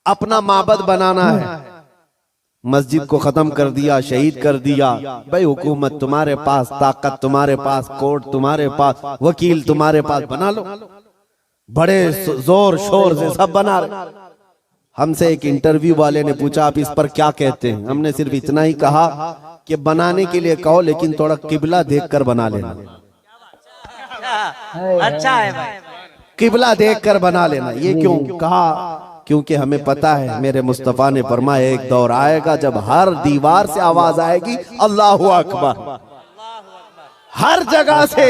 अपना माबद बनाना है। मस्जिद को खत्म कर दिया, शहीद कर दिया। भाई हुकूमत तुम्हारे पास, ताकत तुम्हारे पास, कोर्ट तुम्हारे पास, वकील तुम्हारे पास, बना लो। बड़े जोर शोर से सब बना रहे। हमसे एक इंटरव्यू वाले ने पूछा आप इस पर क्या कहते हैं। हमने सिर्फ इतना ही कहा कि बनाने के लिए कहो लेकिन थोड़ा किबला देखकर बना लेना। अच्छा है भाई, किबला देखकर बना लेना। ये क्यों कहा? क्योंकि हमें पता है मेरे मुस्तफा ने फरमाया एक दौर आएगा जब हर दीवार से आवाज आएगी अल्लाहु अकबर। हर जगह से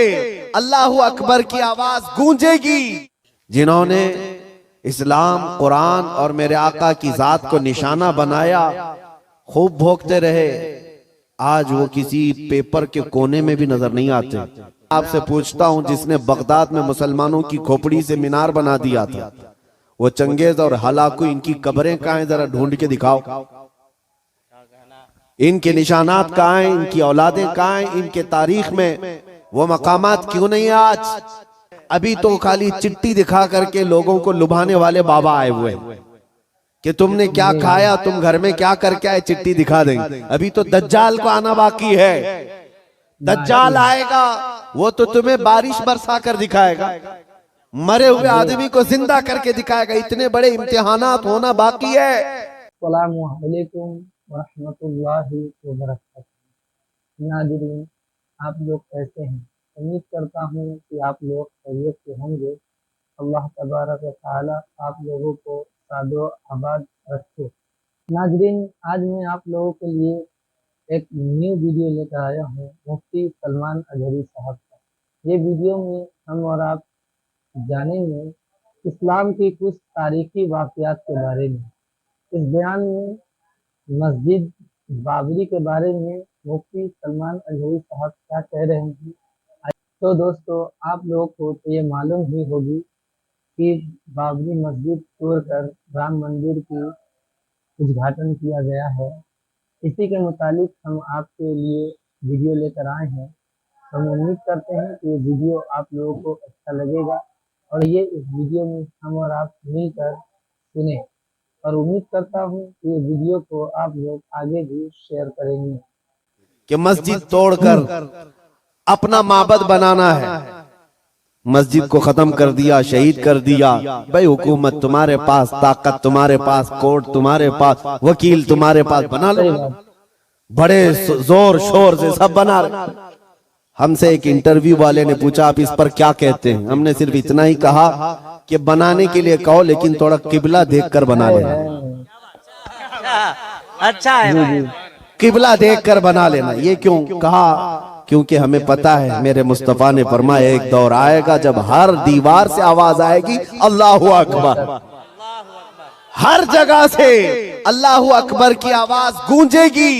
अल्लाहु अकबर की आवाज गूंजेगी। जिन्होंने इस्लाम, कुरान और मेरे आका की जात को निशाना बनाया, खूब भोगते रहे। आज वो किसी पेपर के कोने में भी नजर नहीं आते। आपसे पूछता हूं, जिसने बगदाद में मुसलमानों की खोपड़ी से मीनार बना दिया था, वो चंगेज और हलाकू, इनकी कब्रें कहां हैं? जरा ढूंढ के दिखाओ। इनके निशानात कहां हैं? इनकी औलादें कहां हैं? इनके तारीख में वो मकामात क्यों नहीं है आज? अभी तो खाली चिट्ठी दिखा करके लोगों को लुभाने वाले बाबा आए हुए हैं कि तुमने क्या खाया, तुम घर में क्या करके आए, चिट्ठी दिखा देंगे। अभी तो दज्जाल को आना बाकी है। दज्जाल आएगा, वो तो तुम्हें बारिश बरसा कर दिखाएगा, मरे हुए आदमी को जिंदा करके दिखाएगा। इतने बड़े इम्तिहानात होना बाकी है। अस्सलामु अलैकुम व रहमतुल्लाहि व बरकातहू। नाज़रीन, आप लोग कैसे हैं? उम्मीद करता हूँ कि आप लोग खैरियत से होंगे। अल्लाह तबारक व तआला आप लोगों को सादो आबाद रखे। नाज़रीन, आज मैं आप लोगों के लिए एक न्यू वीडियो लेकर आया हूँ मुफ्ती सलमान अजहरी साहब का। ये वीडियो में हम और आप जानेंगे इस्लाम की कुछ तारीखी वाक़यात के बारे में। इस बयान में मस्जिद बाबरी के बारे में मुफ्ती सलमान अजहरी साहब क्या कह रहे हैं। तो दोस्तों, आप लोगों को तो ये मालूम ही होगी कि बाबरी मस्जिद तोड़कर राम मंदिर की उद्घाटन किया गया है। इसी के मुतालिक हम आपके लिए वीडियो लेकर आए हैं। हम उम्मीद करते हैं कि ये वीडियो आप लोगों को अच्छा लगेगा और ये इस वीडियो में हम और आप मिलकर सुने, और उम्मीद करता हूँ कि ये वीडियो को आप लोग आगे भी शेयर करेंगे। कि मस्जिद तोड़कर अपना माबद बनाना है। मस्जिद को खत्म कर दिया, शहीद कर दिया। भाई हुकूमत तुम्हारे पास, ताकत तुम्हारे पास, कोर्ट तुम्हारे पास, वकील तुम्हारे पास, बना लो। बड़े जोर शोर से सब बना रहे। हमसे एक इंटरव्यू वाले ने पूछा आप इस पर क्या कहते हैं। हमने सिर्फ इतना ही कहा कि बनाने के लिए कहो लेकिन थोड़ा किबला देखकर बना लेना। अच्छा है भाई, किबला देखकर बना लेना। ये क्यों कहा? क्योंकि हमें पता है मेरे मुस्तफा ने फरमाया एक दौर आएगा जब हर दीवार से आवाज आएगी अल्लाहु अकबर। हर जगह से अल्लाहु अकबर की आवाज गूंजेगी।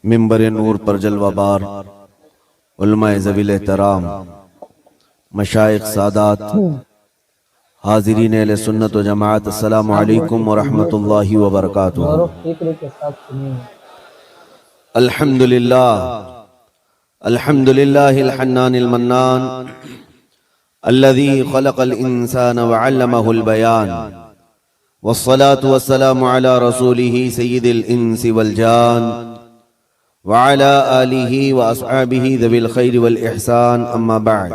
मिंबर नूर पर जलवाबार उलमाए ज़वील एहतराम, मशाइख सादात, हाज़िरीन अहले सुन्नत व जमाअत, अस्सलामु अलैकुम व रहमतुल्लाहि व बरकातुहू। अल्हम्दुलिल्लाह, अल्हम्दुलिल्लाहिल हन्नानिल मन्नान, अल्लज़ी खलक़ल इंसान व अल्लमहुल बयान, वस्सलातु वस्सलामु अला रसूलिही सय्यिदिल इंसी वल जान, व अला आलिही व अस्हाबिही ज़विल खैरि वल इहसान, अम्मा बअद।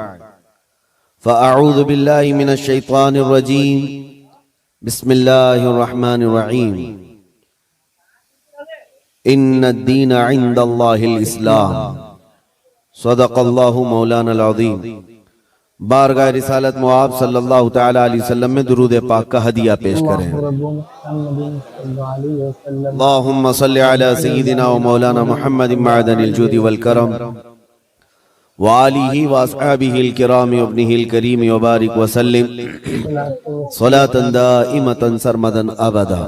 फ़अऊज़ु बिल्लाहि मिनश शैतानिर रजीम, बिस्मिल्लाहिर रहमानिर रहीम। इन्नद्दीन इंदल्लाहिल इस्लाम, सदक़ल्लाहु मौलानल अज़ीम। बारगाह रिसालत मुआब सल्लल्लाहु तआला अलैहि वसल्लम में दुरूद पाक का हदिया पेश करें। अल्लाहुम्मा सल्लि अला सय्यिदिना व मौलाना मुहम्मदिन मअदनिल जुदी वल करम व आलिही व अस्हाबिहिल किराम व इब्निहिल करीम व बारिक व सल्लिम सलातन दाइमतन सरमदन अबदा।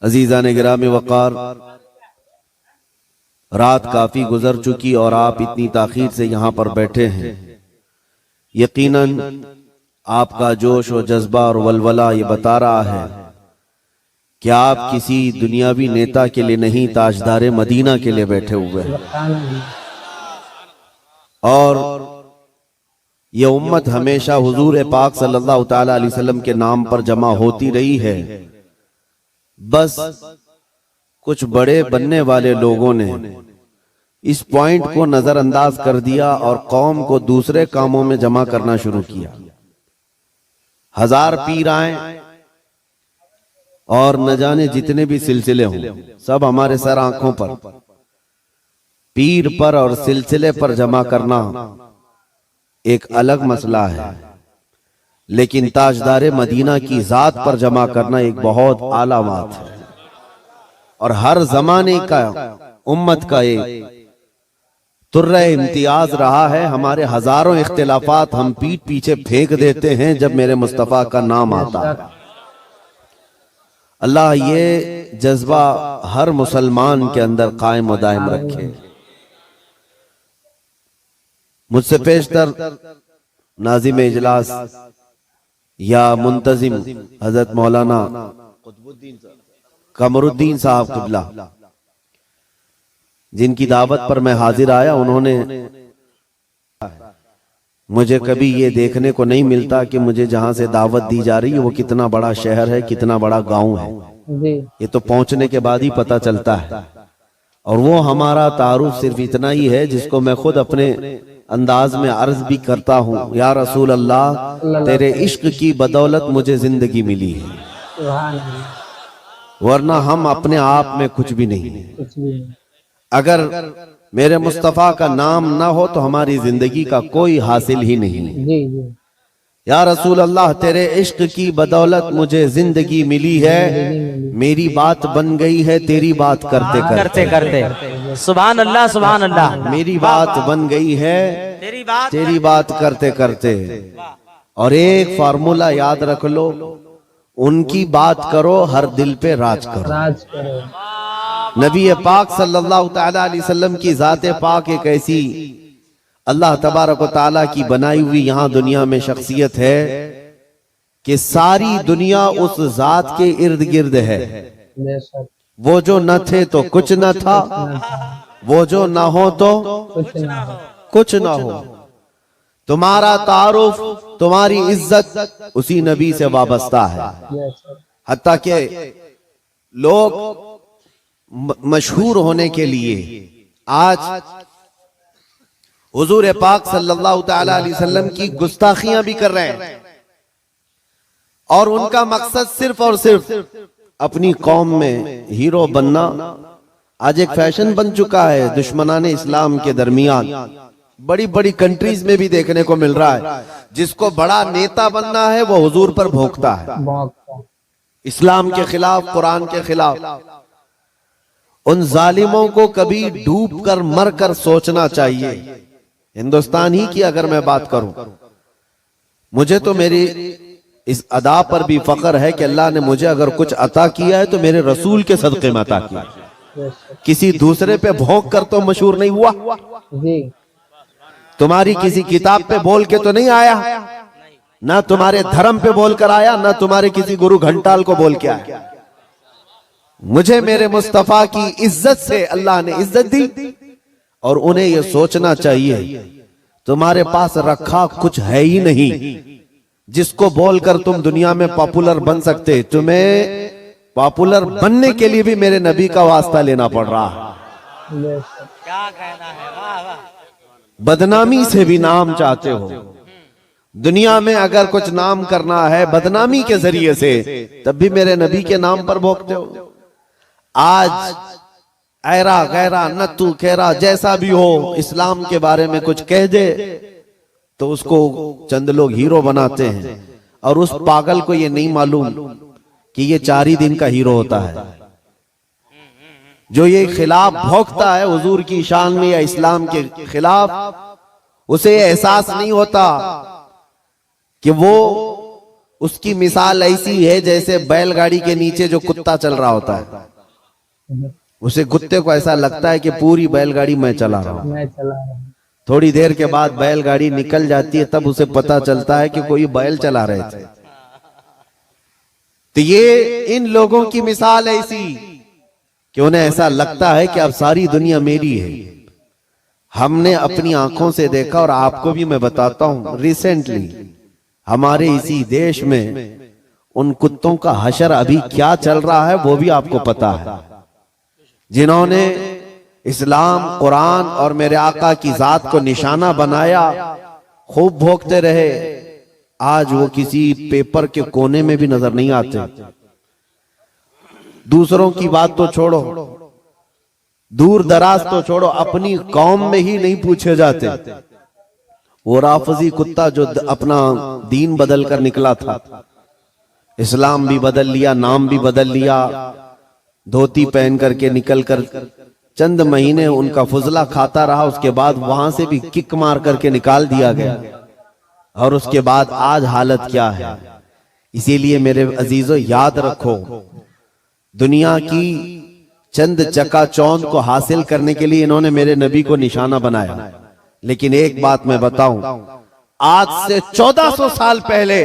अजीज़ान गिराम वक़ार, रात काफी गुजर चुकी और आप इतनी ताखीर से यहाँ पर बैठे हैं। यकीनन आपका जोश और जज्बा और वलवला ये बता रहा है कि आप किसी दुनियावी नेता के लिए नहीं, ताजदारे मदीना के लिए बैठे हुए हैं। और ये उम्मत हमेशा हुजूर पाक सल्लल्लाहु ताला अलैहि वसल्लम के नाम पर जमा होती रही है। बस कुछ बड़े बनने वाले लोगों ने इस पॉइंट को नजरअंदाज कर दिया और कौम को दूसरे कामों में जमा करना शुरू किया। हजार पीर आए और न जाने जितने भी सिलसिले हों, सब हमारे सर आंखों पर, पीर पर और सिलसिले पर जमा करना एक अलग मसला है, लेकिन ताजदारे मदीना की जात पर जमा करना एक बहुत आला बात है। और हर जमाने का उम्मत का एक तुर्रे इम्तियाज रहा है। हमारे हजारों इख्तिलाफात हम पीठ पीछे फेंक देते हैं जब मेरे मुस्तफा का नाम आता है। अल्लाह ये जज्बा हर मुसलमान के अंदर कायम व दायम रखे। मुझसे पेशतर नाजिम इजलास या मुंतजिम हजरत मौलाना कमरुद्दीन साहब क़िबला, जिनकी दावत पर मैं हाजिर आया, उन्होंने मुझे कभी ये देखने को नहीं मिलता कि मुझे जहां से दावत दी जा रही है वो कितना बड़ा शहर है, कितना बड़ा गांव है। ये तो पहुंचने के बाद ही पता चलता है। और वो हमारा तारुफ सिर्फ इतना ही है जिसको मैं खुद अपने अंदाज में अर्ज भी करता हूँ, या रसूल अल्लाह तेरे इश्क की बदौलत मुझे जिंदगी मिली है, वरना हम अपने आप में कुछ भी नहीं है। अगर मेरे मुस्तफा का नाम ना हो तो हमारी जिंदगी का कोई हासिल ही नहीं है। या रसूल अल्लाह तेरे इश्क की बदौलत मुझे जिंदगी मिली है, मेरी बात बन गई है तेरी बात करते करते करते। सुभान अल्लाह सुभान अल्लाह। मेरी बात बन गई है तेरी बात करते करते। और एक फार्मूला याद रख लो, उनकी बात करो, हर दिल पे राज करो। नबी पाक सल्लल्लाहु ताला अलैहि वसल्लम की जाते पाक एक ऐसी अल्लाह तबारक व ताला की बनाई हुई यहाँ दुनिया में शख्सियत है कि सारी दुनिया उस जात के इर्द गिर्द है। वो जो न थे तो कुछ न था, वो जो ना हो तो कुछ ना हो। तुम्हारा तारुफ, तुम्हारी इज्जत उसी नबी से वाबस्ता है। हत्ता के लोग मशहूर होने के लिए आज हुजूर पाक सल्लल्लाहु ताला अलैहि वसल्लम की गुस्ताखियां भी कर रहे हैं, और उनका मकसद सिर्फ और सिर्फ अपनी कौम में हीरो बनना आज एक फैशन बन चुका है। दुश्मनाने इस्लाम के दरमियान बड़ी बड़ी कंट्रीज में भी देखने को मिल रहा है। जिसको बड़ा नेता बनना है वो हुजूर पर भोंकता है, इस्लाम के खिलाफ, कुरान के खिलाफ। उन जालिमों को कभी डूब कर मर कर सोचना चाहिए। हिंदुस्तान ही की अगर मैं बात करूं, मुझे तो मेरी इस अदा पर भी फख्र है कि अल्लाह ने मुझे अगर कुछ अता किया है तो मेरे रसूल के सदक़े में अता किया। किसी दूसरे पे भौंक कर तो मशहूर नहीं हुआ। तुम्हारी किसी किताब पे बोल के तो नहीं आया, ना तुम्हारे धर्म पे बोल कर आया, ना तुम्हारे किसी गुरु घंटाल को बोल के आया। मुझे मेरे मुस्तफा की इज्जत से अल्लाह ने इज्जत दी। और उन्हें यह सोचना चाहिए तुम्हारे पास रखा कुछ है ही नहीं जिसको बोलकर तुम दुनिया में पॉपुलर बन सकते। तुम्हें पॉपुलर बनने के लिए भी मेरे नबी का वास्ता लेना पड़ रहा है। क्या कहना है, वाह वाह। बदनामी से भी नाम चाहते हो। दुनिया में अगर कुछ नाम करना है बदनामी के जरिए से, तब भी मेरे नबी के नाम पर भोंकते हो। आज ऐरा गैरा नत्तू खेरा जैसा भी हो, इस्लाम के बारे में कुछ कह दे तो उसको चंद लोग हीरो बनाते हैं, और उस पागल को ये नहीं मालूम कि ये 4 ही दिन का हीरो होता है। जो ये खिलाफ भौंकता है हुजूर की शान में या इस्लाम के खिलाफ, उसे एहसास नहीं होता कि वो उसकी मिसाल ऐसी है जैसे बैलगाड़ी के नीचे जो कुत्ता चल रहा होता है। उसे कुत्ते को ऐसा लगता है कि पूरी बैलगाड़ी मैं चला रहा हूं। थोड़ी देर के बाद बैलगाड़ी निकल जाती है, तब उसे पता चलता है कि कोई बैल चला रहे थे। तो ये इन लोगों की मिसाल ऐसी कि उन्हें ऐसा लगता है कि अब सारी दुनिया मेरी है। हमने अपनी आंखों से देखा और आपको भी मैं बताता हूं, रिसेंटली हमारे इसी देश में उन कुत्तों का हशर अभी क्या चल रहा है वो भी आपको पता है, जिन्होंने इस्लाम, कुरान और मेरे आका की जात को निशाना बनाया, खूब भोगते रहे, आज वो किसी पेपर के कोने में भी नजर नहीं आते। दूसरों की बात तो छोड़ो, दूर दराज तो छोड़ो, अपनी कौम में ही नहीं पूछे जाते। वो राफजी कुत्ता जो अपना दीन बदल कर निकला था, इस्लाम भी बदल लिया, नाम भी बदल लिया, धोती पहन करके निकल कर चंद महीने उनका फुजला खाता रहा, उसके बाद वहां से भी किक मार करके निकाल दिया गया। और उसके बाद आज हालत क्या है। इसीलिए मेरे अजीजों याद रखो, दुनिया की चंद चकाचौंध को हासिल करने के लिए इन्होंने मेरे नबी को निशाना बनाया। लेकिन एक बात मैं बताऊं, आज से 1400 साल पहले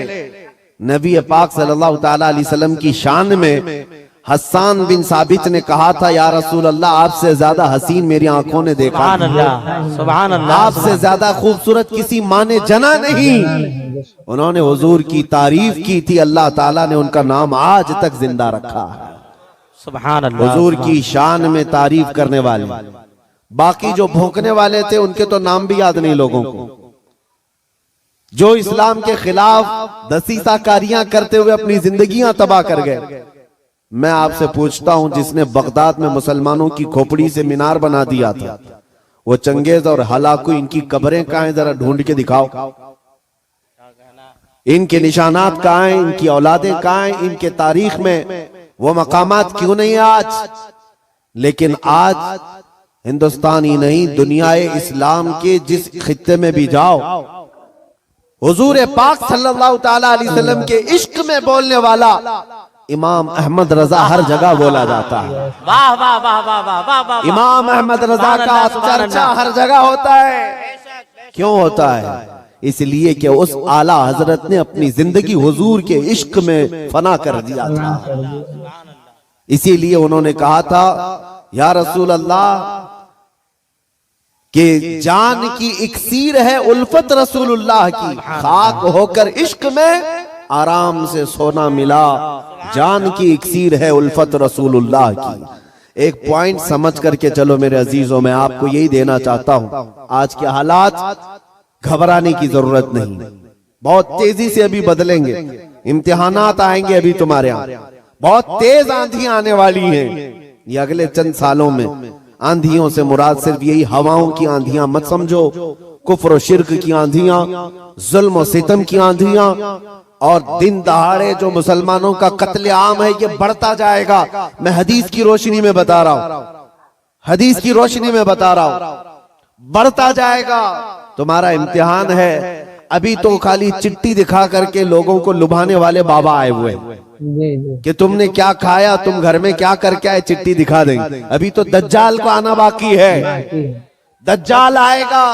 नबी पाक सल्लल्लाहु ताला अलैहि वसल्लम की शान में हस्सान बिन साबित ने कहा था, या रसूल अल्लाह, आपसे ज्यादा हसीन मेरी आंखों ने देखा, सुभान अल्लाह, सुभान अल्लाह, आपसे ज्यादा खूबसूरत किसी माँ ने जना नहीं। उन्होंने हुजूर की तारीफ की थी, अल्लाह ताला ने उनका नाम आज तक जिंदा रखा है। सुभान अल्लाह, हुजूर की शान में तारीफ करने वाले, बाकी जो भौंकने वाले थे उनके तो नाम भी याद नहीं लोगों को, जो इस्लाम के खिलाफ दसीसाकारियां करते हुए अपनी जिंदगियां तबाह कर गए। मैं आपसे पूछता हूं, जिसने बगदाद में मुसलमानों की खोपड़ी से मीनार बना दिया था, वो चंगेज और हलाकू, इनकी कब्रें कहां हैं, जरा ढूंढ के दिखाओ। इनके निशानात कहां हैं, इनकी औलादें कहां हैं, इनके तारीख में वो मकामात क्यों नहीं है आज। लेकिन आज हिंदुस्तान ही नहीं, दुनियाए इस्लाम के जिस खित्ते में भी जाओ, हुजूर पाक सल्लल्लाहु ताला अलैहि वसल्लम के इश्क में बोलने वाला इमाम अहमद रजा हर जगह बोला जाता है। वाह वाह वाह वाह वाह वाह वाह। इमाम अहमद रजा का चर्चा हर जगह होता है। क्यों होता है? इसलिए कि उस आला हजरत ने अपनी जिंदगी हुजूर के इश्क में फना कर दिया था। इसीलिए उन्होंने कहा था, या रसूल अल्लाह, कि जान की इक्सीर है उल्फत रसूलुल्लाह की, खाक होकर इश्क में आराम से सोना मिला, जान की इक्सीर है उल्फत रसूलुल्लाह की। एक पॉइंट समझ करके चलो मेरे अजीजों, मैं आपको यही देना चाहता हूं, आज के हालात घबराने की जरूरत नहीं, बहुत तेजी से अभी बदलेंगे, इम्तिहानात आएंगे अभी तुम्हारे यहाँ, बहुत तेज आंधियां आने वाली हैं ये अगले चंद सालों में। आंधियों से मुराद सिर्फ यही हवाओं की आंधियां मत समझो, कुफ्र और शिर्क की आंधियां, जुल्म और सितम की आंधियां, और दिन दहाड़े जो मुसलमानों का कत्लेआम है ये बढ़ता जाएगा। मैं हदीस की रोशनी में बता रहा हूं, हदीस की रोशनी में बता रहा हूं, बढ़ता जाएगा। तुम्हारा इम्तिहान है। अभी तो खाली चिट्ठी दिखा करके लोगों को लुभाने वाले बाबा आए हुए हैं कि तुमने क्या खाया, तुम घर में क्या करके आए, चिट्ठी दिखा देंगे। अभी तो दज्जाल को आना बाकी है। दज्जाल आएगा,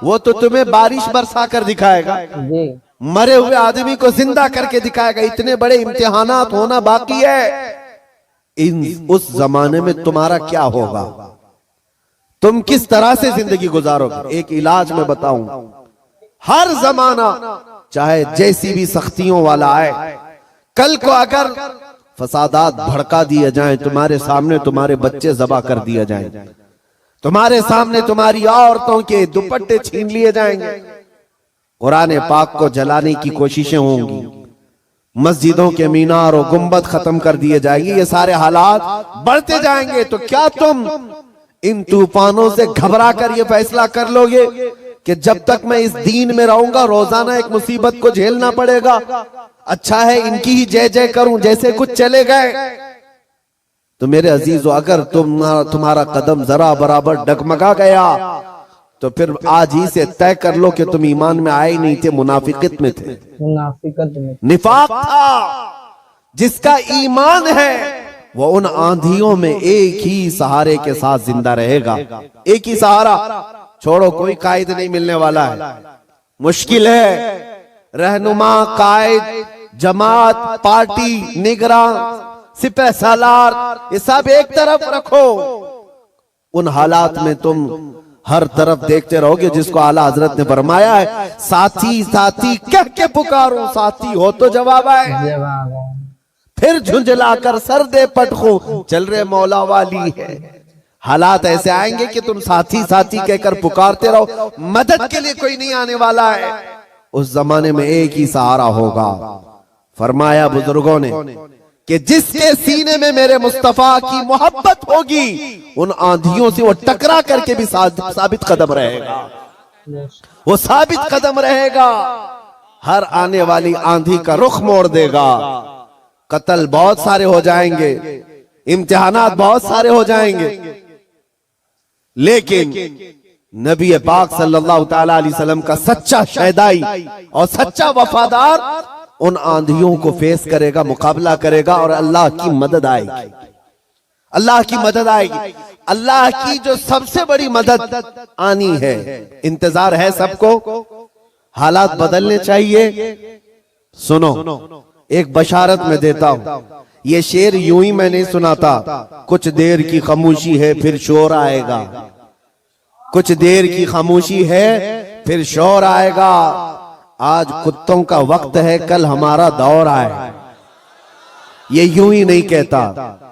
वो तो तुम्हें बारिश बरसा कर दिखाएगा, मरे हुए आदमी को जिंदा करके दिखाएगा। इतने बड़े इम्तिहानात होना बाकी है। उस जमाने में तुम्हारा क्या होगा, तुम किस तरह से जिंदगी गुजारोगे? एक इलाज में बताऊं, हर जमाना चाहे जैसी भी सख्तियों वाला आए, कल को अगर फसादात भड़का दिए जाएं, तुम्हारे सामने तुम्हारे बच्चे ज़बा कर दिए जाएं, तुम्हारे सामने तुम्हारी औरतों के दुपट्टे छीन लिए जाएंगे, कुरान पाक को जलाने की कोशिशें होंगी, मस्जिदों के मीनार और गुंबद खत्म कर दिए जाएंगे, ये सारे हालात बढ़ते जाएंगे। तो क्या तुम इन तूफानों से घबरा कर ये फैसला कर लोगे कि जब तक मैं इस दीन में रहूंगा रोजाना एक मुसीबत को झेलना पड़ेगा, अच्छा है इनकी ही जय जय करूं, जैसे कुछ चले गए? तो मेरे अजीजों, अगर तुम्हारा कदम जरा बराबर डगमगा गया तो फिर आज ही से तय कर लो कि तुम ईमान में आए नहीं थे, मुनाफिकत में थे, निफाक था। जिसका ईमान है वो उन आंधियों में एक ही सहारे के साथ जिंदा रहेगा। एक ही सहारा, छोड़ो, कोई कायद नहीं मिलने वाला है, मुश्किल है। रहनुमा, कायद, जमात, पार्टी, निगरान, सिपह सालार, ये सब एक तरफ रखो। उन हालात में तुम हर तरफ देखते रहोगे जिसको आला हजरत ने फरमाया है, साथी साथी कह के पुकारो, साथी हो तो जवाब आए। जवाब है। फिर झुंझलाकर सर दे पटखो, चल रहे मौला वाली है। हालात ऐसे आएंगे कि तुम साथी साथी कहकर पुकारते रहो, मदद के लिए कोई नहीं आने वाला है। उस जमाने में एक ही सहारा होगा। फरमाया बुजुर्गों ने कि जिसके सीने में मेरे मुस्तफा की मोहब्बत होगी, उन आंधियों से वो टकरा करके भी साबित कदम रहेगा, वो साबित कदम रहेगा। हर आने वाली आंधी का रुख मोड़ देगा। कत्ल बहुत सारे हो जाएंगे, इम्तिहानात बहुत सारे हो जाएंगे, लेकिन नबी पाक सल्लल्लाहु ताला अलैहि वसल्लम का सच्चा शहदाई और सच्चा वफादार उन आंधियों को फेस करेगा, मुकाबला करेगा और अल्लाह की मदद आएगी। अल्लाह की मदद आएगी। अल्लाह की जो सबसे बड़ी मदद आनी है, इंतजार है सबको। हालात बदलने चाहिए। सुनो, एक बशारत में देता हूं। ये शेर यूं ही मैं नहीं सुनाता। कुछ देर की खामोशी है फिर शोर आएगा, कुछ देर की खामोशी है फिर शोर आएगा। आज कुत्तों का वक्त है, कल हमारा दौर आए। ये यूं ही नहीं कहता,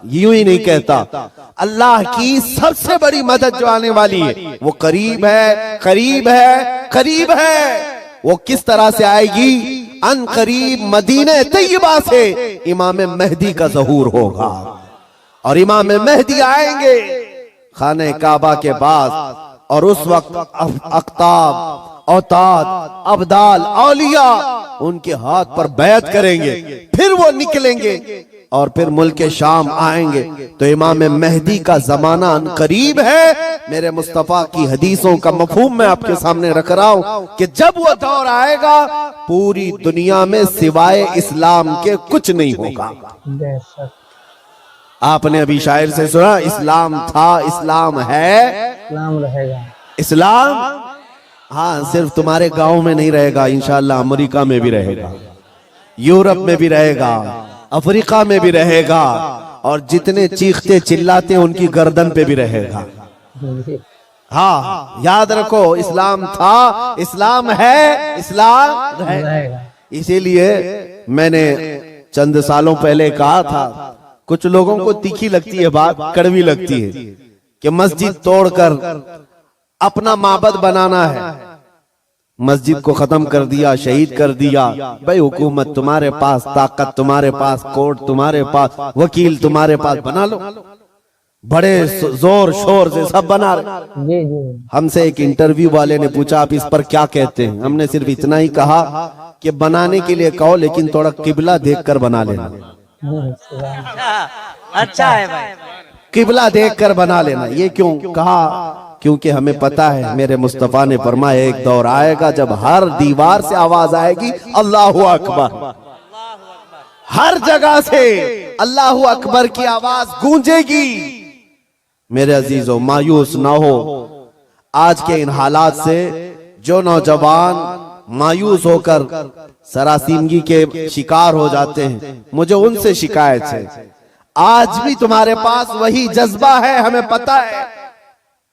यूं ही नहीं कहता। अल्लाह की सबसे बड़ी मदद जो आने वाली है वो करीब है, करीब है, करीब है। वो किस तरह से आएगी? अन करीब मदीने तैयबा से इमाम मेहदी का ज़हूर होगा और इमाम मेहदी आएंगे खाने काबा के पास, और उस वक्त अख्ताब, औताद, अब्दाल, औलिया उनके हाथ पर बैत करेंगे। फिर वो निकलेंगे और फिर मुल्क शाम आएंगे। तो इमाम मेहदी का जमाना करीब है। मेरे मुस्तफा की हदीसों का मफहूम मैं आपके सामने रख रहा हूं कि जब वो दौर आएगा, पूरी दुनिया में सिवाय इस्लाम के कुछ नहीं होगा। आपने अभी शायर से सुना, इस्लाम था, इस्लाम है, इस्लाम रहेगा। इस्लाम हाँ, सिर्फ तुम्हारे गांव में नहीं रहेगा, इंशाअल्लाह अमेरिका में भी रहेगा, यूरोप में भी रहेगा, अफ्रीका में भी रहेगा, और जितने चीखते चिल्लाते उनकी गर्दन पे भी रहेगा। हाँ, याद रखो, इस्लाम था, इस्लाम है, इस्लाम रहेगा। इसीलिए मैंने चंद सालों पहले कहा था, कुछ लोगों को तीखी लगती है बात, कड़वी लगती है, कि मस्जिद तोड़कर अपना माबद बनाना है। मस्जिद को खत्म कर दिया, शहीद कर दिया। भाई हुकूमत तुम्हारे पास, ताकत तुम्हारे पास, कोर्ट तुम्हारे पास, वकील तुम्हारे पास, बना लो। बड़े जोर शोर से सब बना रहे। हमसे एक इंटरव्यू वाले ने पूछा, आप इस पर क्या कहते हैं? हमने सिर्फ इतना ही कहा कि बनाने के लिए कहो, लेकिन थोड़ा किबला देखकर बना लेना। अच्छा है भाई, किबला देखकर बना लेना। ये क्यों कहा? क्योंकि हमें पता है मेरे मुस्तफा ने फरमाया, एक दौर आएगा जब हर दीवार से आवाज आएगी अल्लाहु अकबर। हर जगह से अल्लाहु अकबर की आवाज गूंजेगी। मेरे अजीजों, मायूस ना हो। आज के इन हालात से जो नौजवान मायूस होकर सरासीमगी के शिकार हो जाते हैं, मुझे उनसे शिकायत है। आज भी तुम्हारे पास वही जज्बा है, हमें पता है।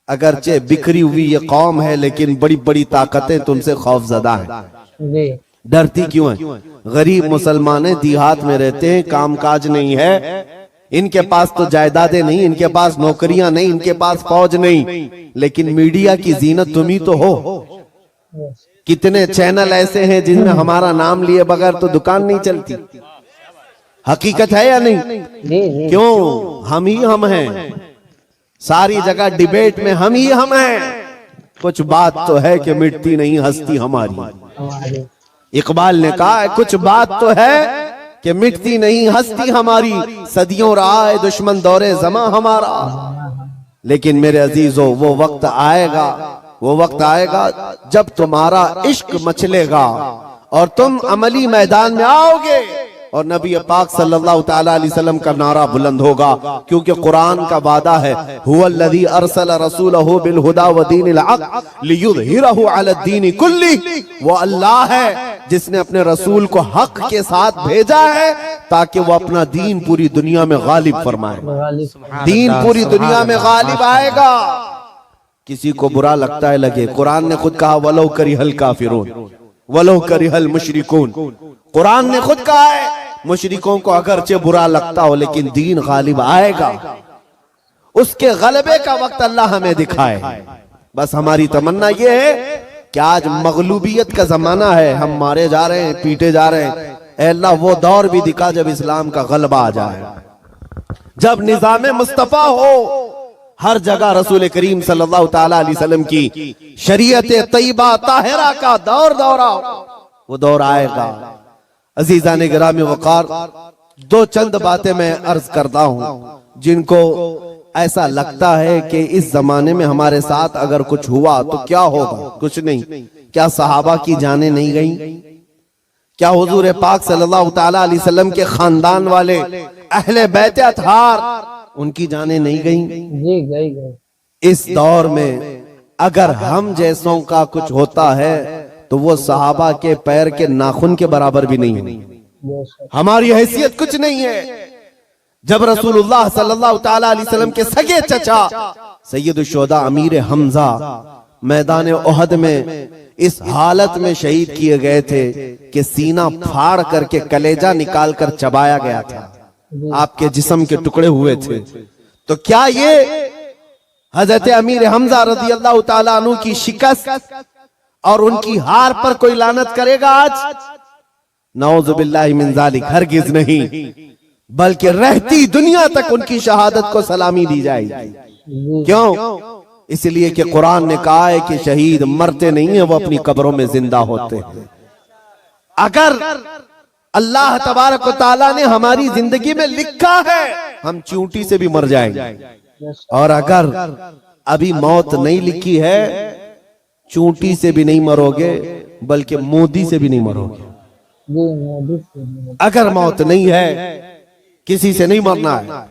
अगरचे बिखरी हुई ये कौम है, लेकिन बड़ी बड़ी ताकतें तुमसे खौफजदा हैं। डरती क्यों है? गरीब मुसलमान देहात में रहते हैं, कामकाज नहीं है, इनके पास तो जायदादें नहीं, इनके पास नौकरियां नहीं, इनके पास फौज नहीं, लेकिन मीडिया की जीनत तुम ही तो हो। कितने चैनल ऐसे हैं जिनमें हमारा नाम लिए बगैर तो दुकान नहीं चलती। हकीकत है या नहीं? क्यों? हम ही हम हैं। सारी जगह डिबेट में हम ही हम हैं। कुछ बात तो है कि मिटती नहीं हस्ती हमारी। इकबाल ने कहा है, कुछ बात तो है कि मिटती नहीं हस्ती हमारी, सदियों रहा है दुश्मन दौरे जमा हमारा। लेकिन मेरे अजीजों, वो वक्त आएगा, वो वक्त आएगा जब तुम्हारा इश्क मचलेगा और तुम अमली मैदान में आओगे और नबी पाक सल्लल्लाहु ताला अलैहि वसल्लम का नारा बुलंद होगा। क्योंकि कुरान का वादा है, हुवल्लज़ी अरसला रसूलहु बिल हुदा व दीनिल हक़ लियुज़हिरहु अला दीनि कुल्ली। वो अल्लाह है जिसने अपने रसूल को हक के साथ भेजा है ताकि वो अपना दीन पूरी दुनिया में गालिब फरमाए। दीन पूरी दुनिया में गालिब आएगा। किसी को बुरा लगता है लगे। कुरान ने खुद कहा वलो करिहल काफिरून वलो करिहल मुशरिकून। कुरान ने खुद कहा है मुशरिकों को अगरचे बुरा लगता हो लेकिन दीन गालिब आएगा। उसके गलबे का वक्त अल्लाह हमें दिखाए। बस हमारी तमन्ना ये है कि आज मगलूबियत का जमाना है, हम मारे जा रहे हैं, पीटे जा रहे हैं। ऐ अल्लाह वो दौर भी दिखा जब इस्लाम का गलबा आ जाए, जब निजाम मुस्तफा हो, हर जगह रसूल करीम सल्लल्लाहु ताला अलैहि वसल्लम की शरीयत तैयबा ताहिरा का दौर दौरा, वो दौर आएगा। अजीजान गिरामी वकार, दो चंद बातें मैं अर्ज करता हूं जिनको ऐसा लगता है कि इस जमाने में हमारे साथ अगर कुछ हुआ तो क्या होगा। कुछ नहीं। क्या सहाबा की जानें नहीं गई? क्या हुजूर पाक सल्लल्लाहु ताला अलैहि वसल्लम के खानदान वाले अहले बैत अतहार उनकी जानें नहीं गई? जी गई। इस दौर में अगर हम जैसों का कुछ होता है तो वो सहाबा के पैर के नाखून के बराबर भी नहीं है। हमारी हैसियत कुछ नहीं है। जब रसूलुल्लाह सल्लल्लाहु ताला अलैहि वसल्लम के सगे चचा सैयदुल शुहदा अमीर हमजा मैदान ओहद में इस हालत में शहीद किए गए थे कि सीना फाड़ करके कलेजा निकाल कर चबाया गया था, आपके जिस्म के टुकड़े हुए थे। तो क्या ये हजरत अमीर हमजा रज़ी अल्लाह ताला अन्हु की शिकस्त और उनकी हार पर कोई लानत करेगा आज? नऊज़ु बिल्लाहि मिन ज़ालिक, हरगिज़ नहीं, बल्कि रहती दुनिया तक उनकी शहादत को सलामी दी जाएगी। क्यों? इसलिए कि कुरान ने कहा है कि शहीद मरते नहीं है, वो अपनी कब्रों में जिंदा होते हैं। अगर अल्लाह तबारक व तआला ने हमारी जिंदगी में लिखा है हम चींटी से भी मर जाएंगे, और अगर अभी मौत नहीं लिखी है चींटी से भी नहीं मरोगे बल्कि मोदी से भी नहीं मरोगे। अगर मौत नहीं है किसी से नहीं मरना है,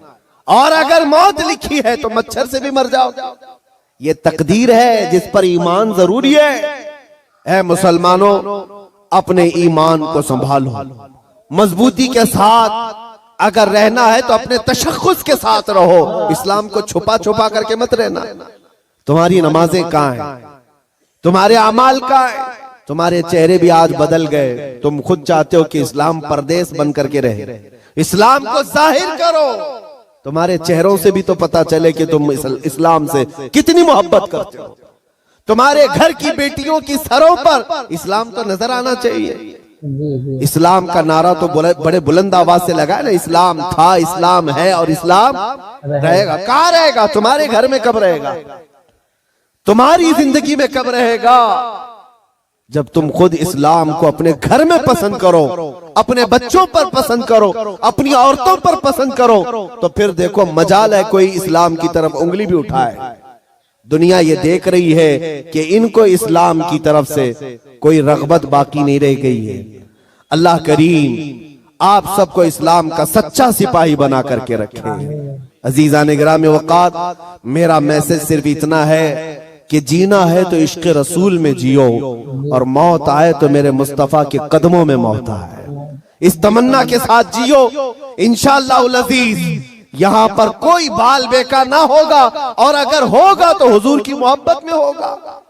और अगर मौत लिखी है तो मच्छर से भी मर जाओ। ये तकदीर है जिस पर ईमान जरूरी है। ऐ मुसलमानों, अपने ईमान को संभालो, मजबूती के साथ अगर रहना है तो अपने तशख्खुस के साथ रहो, इस्लाम को छुपा छुपा करके मत रहना। तुम्हारी नमाजें कहाँ हैं? तुम्हारे अमाल कहाँ हैं? तुम्हारे चेहरे भी आज बदल गए। तुम खुद चाहते हो कि इस्लाम परदेश बन करके रहे, इस्लाम को जाहिर करो। तुम्हारे चेहरों से भी तो पता चले कि तुम इस्लाम से कितनी मोहब्बत करते हो। तुम्हारे घर की बेटियों की सरों पर इस्लाम तो नजर आना चाहिए। इस्लाम का नारा तो बड़े बुलंद आवाज से लगा ना, इस्लाम था, इस्लाम है और इस्लाम रहेगा। कहाँ रहेगा? तुम्हारे घर में कब रहेगा? तुम्हारी जिंदगी में कब रहेगा? जब तुम खुद इस्लाम को अपने घर में पसंद करो, अपने बच्चों पर पसंद करो, अपनी औरतों पर पसंद करो, तो फिर देखो मजाल है कोई इस्लाम की तरफ उंगली भी उठाए। दुनिया ये देख रही है कि इनको इस्लाम की तरफ से कोई रगबत बाकी नहीं रह गई है। अल्लाह करीम आप सबको इस्लाम का सच्चा सिपाही बना करके रखे। अजीजान गिरामी वक़ात, मेरा मैसेज सिर्फ इतना है कि जीना है तो इश्क रसूल में जियो, और मौत आए तो मेरे मुस्तफा के कदमों में मौत आए। इस तमन्ना के साथ जियो, इंशाअल्लाहुल अज़ीज यहाँ पर कोई बाल बेका ना होगा, और अगर होगा तो हुजूर की मोहब्बत में होगा।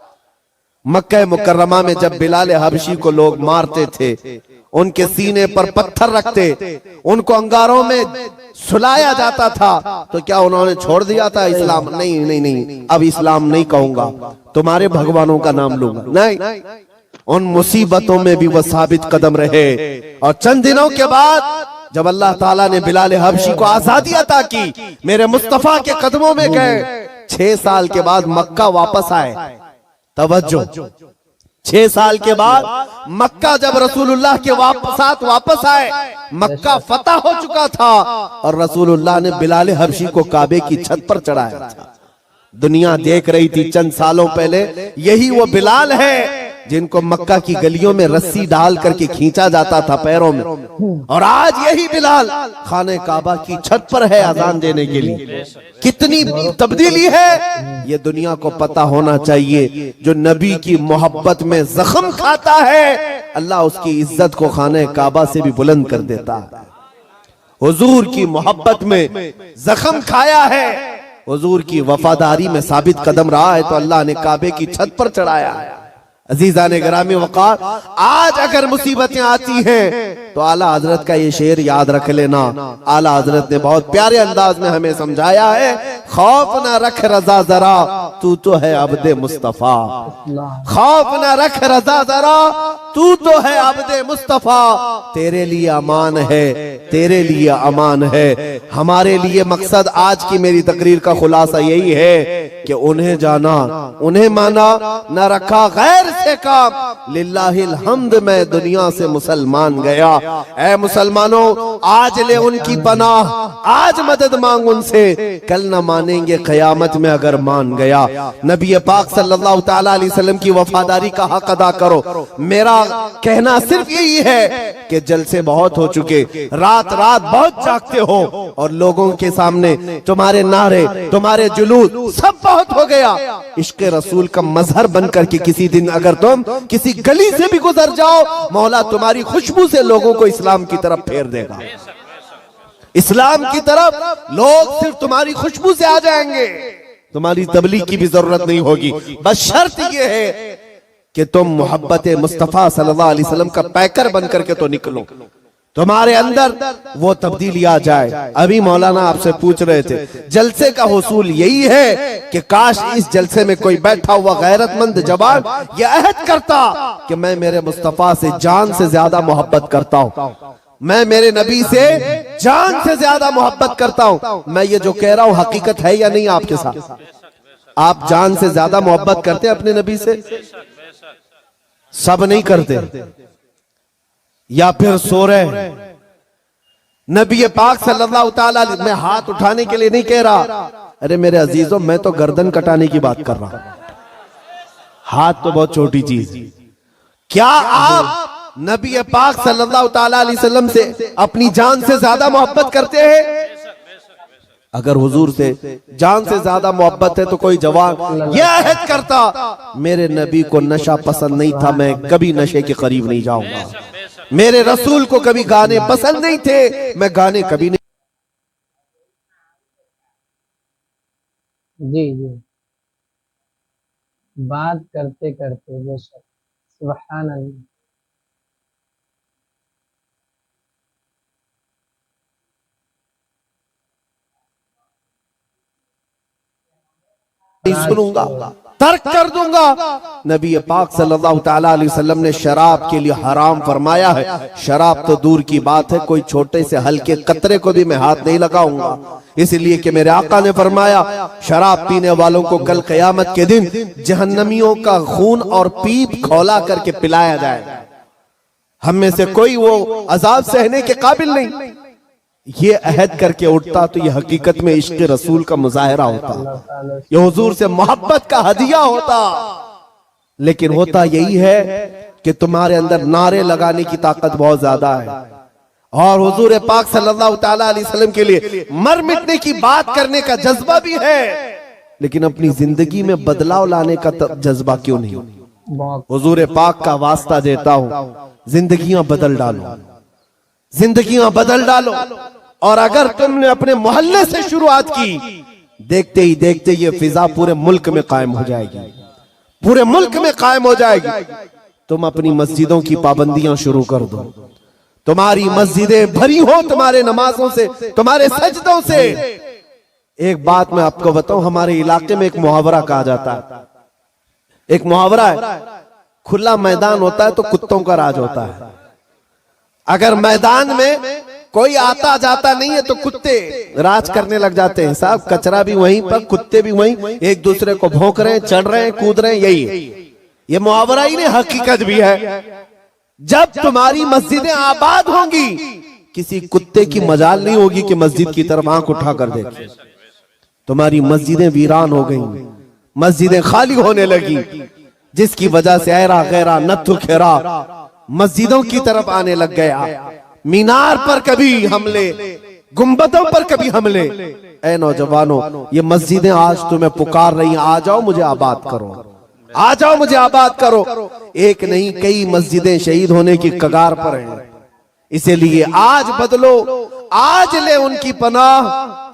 मक्का मुकर्रमा में जब बिलाल हबशी को लोग मारते थे, उनके सीने पर पत्थर रखते, उनको अंगारों में सुलाया जाता था, तो क्या उन्होंने छोड़ दिया था इस्लाम? नहीं नहीं नहीं, अब इस्लाम नहीं कहूंगा, तुम्हारे भगवानों का नाम लूंगा। नहीं, उन मुसीबतों में भी वो साबित कदम रहे। और चंद दिनों के बाद जब अल्लाह ताला ने बिलाल हबशी को आजादी अता की, मेरे मुस्तफा के कदमों में गए, 6 साल के बाद मक्का वापस आए। तवज्जो, 6 साल के बाद मक्का जब रसूलुल्लाह के साथ वापस आए, मक्का फतह हो चुका था और रसूलुल्लाह ने बिलाल हबशी को काबे की छत पर चढ़ाया था। दुनिया देख रही थी चंद सालों पहले यही वो बिलाल है जिनको मक्का की गलियों में रस्सी डाल करके खींचा जाता था पैरों में, और आज यही बिलाल खाने काबा की छत पर है अजान देने के लिए। कितनी तब्दीली है ये दुनिया को पता होना चाहिए। जो नबी की मोहब्बत में जख्म खाता है, अल्लाह उसकी इज्जत को खाने काबा से भी बुलंद कर देता है। हुजूर की मोहब्बत में जख्म खाया है, हुजूर की वफादारी में साबित कदम रहा है तो अल्लाह ने काबे की छत पर चढ़ाया है। अजीजान गिरामी वक़ार, आज अगर मुसीबतें आती हैं तो आला हजरत का ये शेर याद रख लेना। आला हजरत ने बहुत प्यारे अंदाज में हमें समझाया है, खौफ न रख रजा जरा, तू तो है अब्दे मुस्तफा। खौफ न रख रजा जरा, तू तो है अब्दे मुस्तफा। तेरे लिए अमान है, तेरे लिए अमान है। हमारे लिए मकसद आज की मेरी तकरीर का खुलासा यही है कि उन्हें जाना, उन्हें माना, न रखा गैर से काम। लिल्लाहिल हम्द, मैं दुनिया से मुसलमान गया। ऐ मुसलमानों, आज ले उनकी पनाह, आज मदद मांग उनसे, कल न मानेंगे कयामत में अगर मान गया। नबी पाक सल्लल्लाहु तआला अलैहि वसल्लम की वफादारी का हक अदा करो। मेरा कहना सिर्फ यही है कि जलसे बहुत हो चुके, रात रात बहुत जागते हो और लोगों के सामने तुम्हारे नारे, तुम्हारे जुलूस सब बहुत हो गया। इश्क रसूल का मजहर बनकर के किसी दिन अगर तुम किसी गली से भी गुजर जाओ, मौला तुम्हारी खुशबू से लोगों को इस्लाम की तरफ फेर देगा। इस्लाम की तरफ लोग सिर्फ तुम्हारी खुशबू से आ जाएंगे, तुम्हारी तबलीग की भी जरूरत नहीं होगी। बस शर्त यह है कि तुम मोहब्बत मुस्तफा सल्लल्लाहु अलैहि वसल्लम का पैकर बनकर के तो निकलो, तुम्हारे अंदर वो तब्दीली आ जाए। अभी मौलाना आपसे पूछ रहे थे, जलसे का हुसूल यही है कि काश इस जलसे में कोई बैठा हुआ गैरतमंद जवान ये अहद करता कि मैं मेरे मुस्तफा से जान से ज्यादा मोहब्बत करता हूँ, मैं मेरे नबी से जान से ज्यादा मोहब्बत करता हूँ। मैं ये जो कह रहा हूँ हकीकत है या नहीं आपके साथ? आप जान से ज्यादा मोहब्बत करते हैं अपने नबी से? सब नहीं करते, या फिर सो रहे। नबी पाक सल्लल्लाहु तआला, मैं हाथ उठाने के लिए नहीं कह रहा, अरे मेरे अजीजों, मैं तो गर्दन कटाने की बात कर रहा हूं। हाथ तो बहुत छोटी चीज। क्या आप नबी पाक सल्लल्लाहु तआला अलैहि वसल्लम से अपनी जान से ज्यादा मोहब्बत करते हैं? अगर हुजूर से जान से ज्यादा मोहब्बत है तो कोई जवान यह अहद करता, मेरे नबी को नशा पसंद नहीं था, मैं कभी नशे के करीब नहीं जाऊंगा। मेरे रसूल को कभी गाने पसंद नहीं थे, मैं गाने कभी नहीं। जी जी, बात करते करते बेशक, सुभान अल्लाह। सुनूंगा, तर्क कर दूंगा। नबी पाक सल्लल्लाहु तआला अलैहि वसल्लम ने शराब के लिए हराम फरमाया है। शराब तो दूर की बात है, कोई छोटे से हल्के कतरे को भी मैं हाथ नहीं लगाऊंगा, इसलिए कि मेरे आका ने फरमाया, शराब पीने वालों को कल कयामत के दिन जहन्नमियों का खून और पीप खौला करके पिलाया जाएगा। हम में से कोई वो अजाब सहने के काबिल नहीं। ये अहद करके उठता तो ये हकीकत में इश्क रसूल का मुजाहिरा होता, ये हुजूर से मोहब्बत का हदिया होता। लेकिन होता यही है कि तुम्हारे अंदर नारे लगाने की ताकत बहुत ज्यादा है और हुजूर पाक सल्लल्लाहु तआला अलैहि वसल्लम के लिए मर मिटने की बात करने का जज्बा भी है, लेकिन अपनी जिंदगी में बदलाव लाने का जज्बा क्यों नहीं? हुजूर पाक का वास्ता देता हूं, जिंदगियां बदल डालो, जिंदगियां बदल डालो। और अगर तुमने अपने मोहल्ले से शुरुआत की, देखते ही देखते ये फिजा पूरे मुल्क में कायम हो जाएगी, पूरे मुल्क में कायम हो जाएगी। तुम अपनी मस्जिदों की पाबंदियां शुरू कर दो, तुम्हारी मस्जिदें भरी हो तुम्हारे नमाजों से, तुम्हारे सजदों से। एक बात मैं आपको बताऊं, हमारे इलाके में एक मुहावरा कहा जाता है, एक मुहावरा है, खुला मैदान होता है तो कुत्तों का राज होता है। अगर मैदान में कोई आता जाता नहीं है तो कुत्ते राज करने लग जाते हैं। साहब, कचरा भी वहीं पर, कुत्ते भी वहीं, एक दूसरे को भौंक रहे हैं, चढ़ रहे हैं, कूद रहे हैं। यही है, ये मुहावरा ही नहीं, हकीकत भी है। जब तुम्हारी मस्जिदें आबाद होंगी, किसी कुत्ते की मजाल नहीं होगी कि मस्जिद की तरफ आंख उठा कर देखे। तुम्हारी मस्जिदें वीरान हो गई, मस्जिदें खाली होने लगी, जिसकी वजह से ऐरा गैरा नत्थु खेरा मस्जिदों की तरफ आने लग गया। मीनार पर कभी हमले, गुंबदों पर कभी हमले। ऐ नौजवानों, ये मस्जिदें आज तुम्हें पुकार रही हैं, आ जाओ मुझे आबाद करो, आ जाओ मुझे आबाद करो। एक नहीं, कई मस्जिदें शहीद होने की कगार पर हैं। इसीलिए आज बदलो, आज ले उनकी पनाह,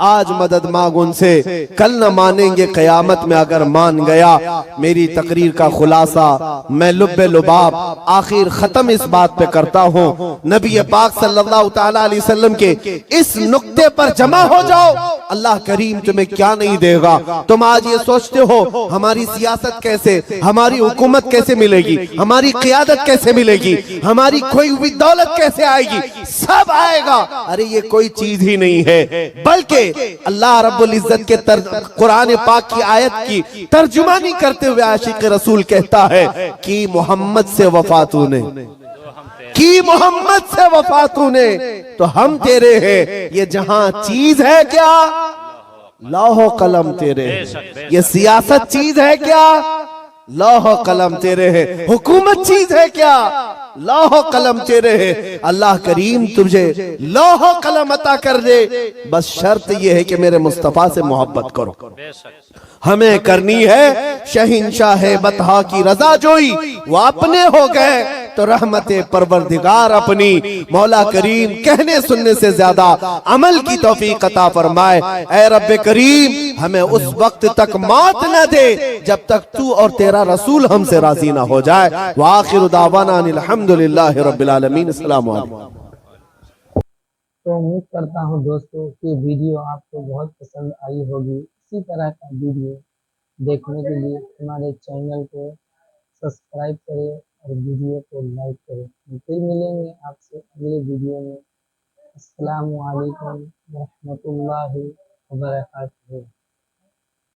आज मदद मांग उनसे, कल न मानेंगे क़यामत में अगर मान गया। मेरी तकरीर का खुलासा मैं लुब्बे लुबाब आखिर खत्म इस बात पे करता हूँ, नबी पाक सल्लल्लाहु तआला अलैहि वसल्लम के इस नुक्ते पर जमा हो जाओ, अल्लाह करीम तुम्हें क्या नहीं देगा। तुम आज ये सोचते हो हमारी सियासत कैसे, हमारी हुकूमत कैसे मिलेगी, हमारी क़ियादत कैसे मिलेगी, हमारी खोई हुई दौलत कैसे आएगी, सब आएगा। अरे ये कोई चीज ही नहीं है, बल्कि अल्लाह रब्बुल इज्जत के कुरान पाक की आयत की तर्जुमानी करते हुए आशिक रसूल कहता है कि मोहम्मद से वफा तूने, कि मोहम्मद से वफा तूने, तो हम तेरे हैं। ये जहां चीज है क्या, लौह कलम तेरे हैं। ये सियासत चीज है क्या, लौह कलम तेरे है। हुकूमत चीज है क्या, लौह कलम तेरे है। अल्लाह करीम तुझे लौह कलम अता कर दे, बस शर्त यह है कि मेरे मुस्तफा से मोहब्बत करो। हमें करनी है शहिंशाह बतहा की रजा जोई, वो अपने हो गए तो रहमते परवरदिगार अपनी। मौला करीम कहने सुनने से ज्यादा अमल की तौफीक अता फरमाए। ऐ रब्बे करीम हमें उस वक्त तक मौत न दे जब तक तू और तेरा रसूल हमसे राजी ना हो जाए। व आखिरु दावाना अल्हम्दुलिल्लाहि रब्बिल आलमीन। अस्सलामु अलैकुम। तो उम्मीद करता हूँ दोस्तों कि वीडियो आपको बहुत पसंद आई होगी। इसी तरह का वीडियो देखने के लिए हमारे चैनल को सब्सक्राइब करें और वीडियो को लाइक करें। फिर मिलेंगे आपसे अगले वीडियो में। अस्सलामु अलैकुम व रहमतुल्लाहि व बरकातुहू।